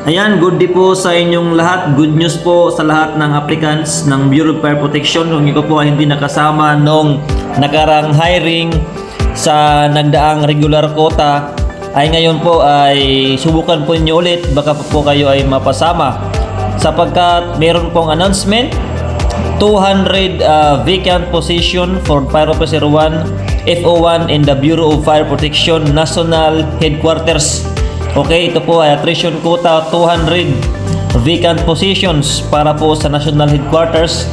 Ayan, good day po sa inyong lahat. Good news po sa lahat ng applicants ng Bureau of Fire Protection. Kung ikaw po ay hindi nakasama nung nakarang hiring sa nagdaang regular quota, ay ngayon po ay subukan po niyo ulit. Baka po kayo ay mapasama. Sapagkat meron pong announcement, 200 vacant position for Fire Officer 1, FO1 in the Bureau of Fire Protection National Headquarters. Okay, ito po ay attrition quota, 200 vacant positions para po sa National Headquarters.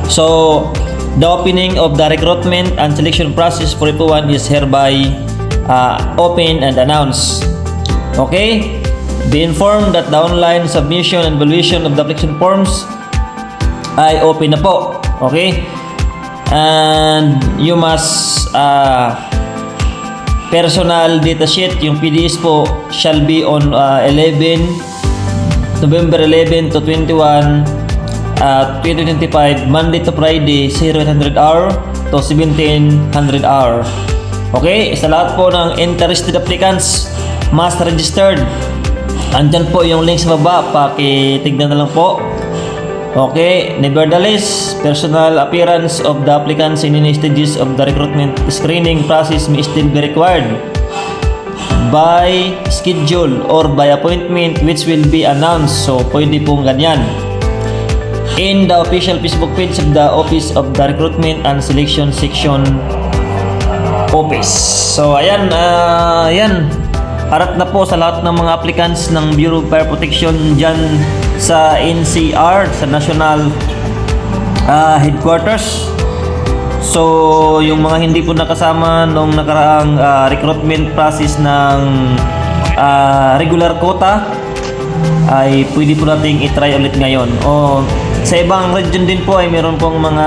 So, the opening of the recruitment and selection process for FO1 is hereby open and announced. Okay, be informed that the online submission and evaluation of the application forms ay open na po. Okay, and you must personal data sheet, yung PDS po, shall be on November 11 to 21, 2025, Monday to Friday, 0800 hour to 1700 hour. Okay, sa lahat po ng interested applicants, must registered. Andyan po yung link sa baba, pakitignan na lang po. Okay, nevertheless, personal appearance of the applicants in any stages of the recruitment screening process may still be required by schedule or by appointment, which will be announced. So, pwede pong ganyan in the official Facebook page of the Office of the Recruitment and Selection Section Office. So, ayan, harap na po sa lahat ng mga applicants ng Bureau of Fire Protection dyan sa NCR, sa National Headquarters. So, yung mga hindi po nakasama nung nakaraang recruitment process ng regular quota ay pwede po nating i-try ulit ngayon. O sa ibang region din po ay meron pong mga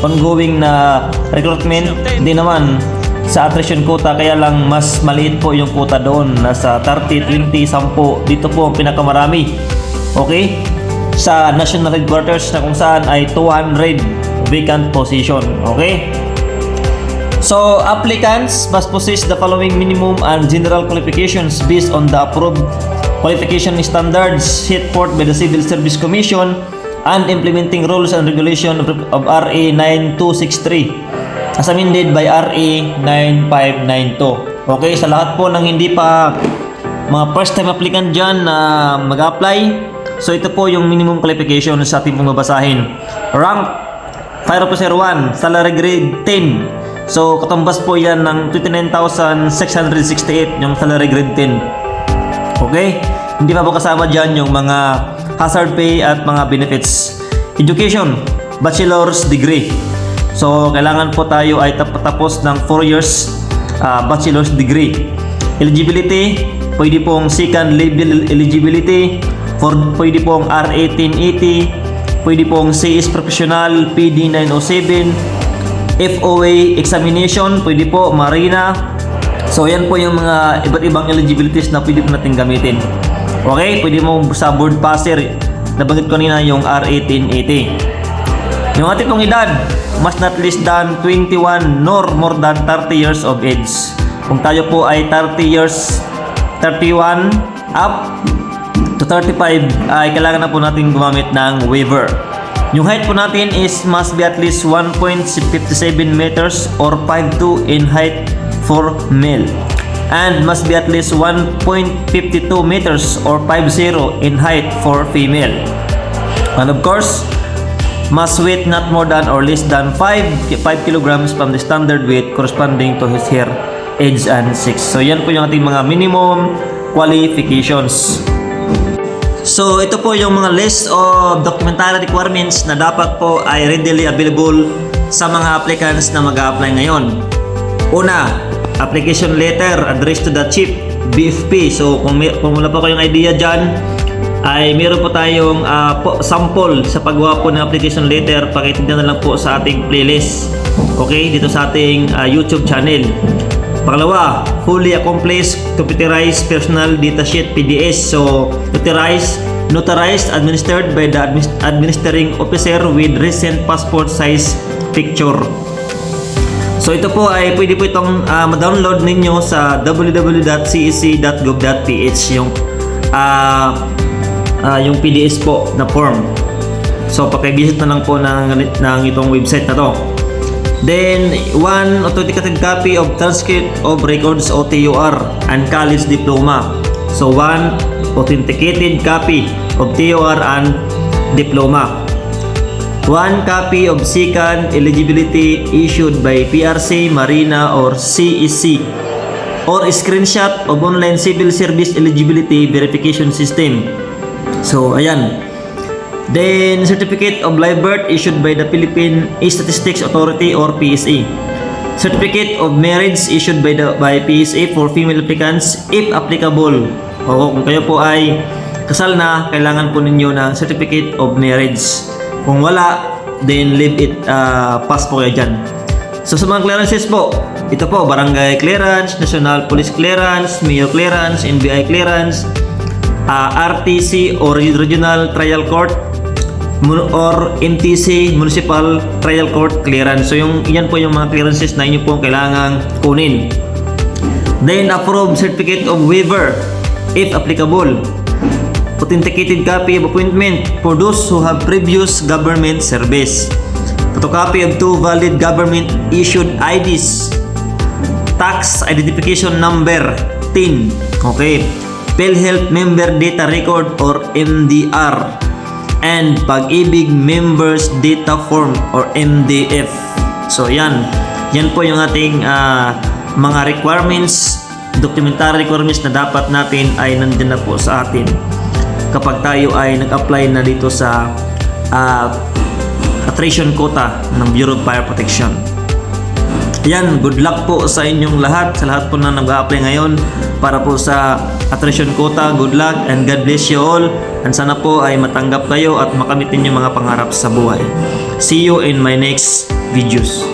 ongoing na recruitment din naman sa attrition quota, kaya lang mas maliit po yung quota doon, nasa 30, 20, 10. Dito po ang pinakamarami. Okay? Sa National Headquarters na kung saan ay 200 vacant position. Okay? So, applicants must possess the following minimum and general qualifications based on the approved qualification standards set forth by the Civil Service Commission and implementing rules and regulation of RA 9263 as amended by RA 9592. Okay? Sa lahat po ng hindi pa mga first time applicant dyan na mag-apply, so ito po yung minimum qualification sa ating pumabasahin. Rank Fire Officer 1, salary grade 10. So katumbas po yan ng 29,668 yung salary grade 10. Okay? Hindi pa po kasama dyan yung mga hazard pay at mga benefits. Education, bachelor's degree. So kailangan po tayo ay tapos ng 4 years bachelor's degree. Eligibility, pwede pong second level eligibility, pwede pong RA 1080, pwede pong CS Professional PD 907, FOA examination, pwede po Marina. So yan po yung mga iba't ibang eligibilities na pwede po natin gamitin. Okay, pwede mo sa board passer, nabanggit ko kanina yung RA 1080. Yung ating pong edad, must not less than 21 nor more than 30 years of age. Kung tayo po ay 30 years, 31 up to 35, ay kailangan na po natin gumamit ng waiver. Yung height po natin is must be at least 1.57 meters or 5'2" in height for male, and must be at least 1.52 meters or 5'0" in height for female. And of course, must weight not more than or less than 5 kilograms from the standard weight corresponding to his hair, age, and sex. So yan po yung ating mga minimum qualifications. So ito po yung mga list of documentary requirements na dapat po ay readily available sa mga applicants na mag-a-apply ngayon. Una, application letter addressed to the Chief BFP. So kung wala po kayong idea dyan, ay meron po tayong sample sa paggawa po ng application letter. Pakitignan na lang po sa ating playlist, okay, dito sa ating YouTube channel. Pangalawa, fully accomplished computerized personal data sheet PDS. So notarized, administered by the administering officer with recent passport size picture. So ito po ay pwede po itong ma-download ninyo sa www.cec.gov.ph yung PDS po na form. So paki-visit na lang po ng itong website na to. Then, one authenticated copy of transcript of records OTUR and college diploma. So one authenticated copy of TUR and diploma. One copy of second eligibility issued by PRC, Marina, or CEC, or a screenshot of online civil service eligibility verification system. So, ayan. Then, certificate of live birth issued by the Philippine Statistics Authority or PSA. Certificate of marriage issued by PSA for female applicants if applicable. O kung kayo po ay kasal na, kailangan po ninyo ng certificate of marriage. Kung wala, then leave it, pass po kayo dyan. So sa mga clearances po, ito po, barangay clearance, national police clearance, mayor clearance, NBI clearance, RTC or regional trial court, or MTC, municipal trial court clearance. So yan po yung mga clearances na inyo po kailangang kunin. Then approved certificate of waiver if applicable. Authenticated copy of appointment for those who have previous government service. Photocopy of 2 valid government issued IDs. Tax identification number TIN. Okay. PhilHealth member data record or MDR. And Pag-ibig members data form or MDF. So yan. Yan po yung ating mga requirements, documentary requirements na dapat natin ay nandun na po sa atin kapag tayo ay nag-apply na dito sa attrition quota ng Bureau of Fire Protection. Yan, good luck po sa inyong lahat, sa lahat po na nag-apply ngayon para po sa attrition quota. Good luck and God bless you all, and sana po ay matanggap kayo at makamit yung mga pangarap sa buhay. See you in my next videos.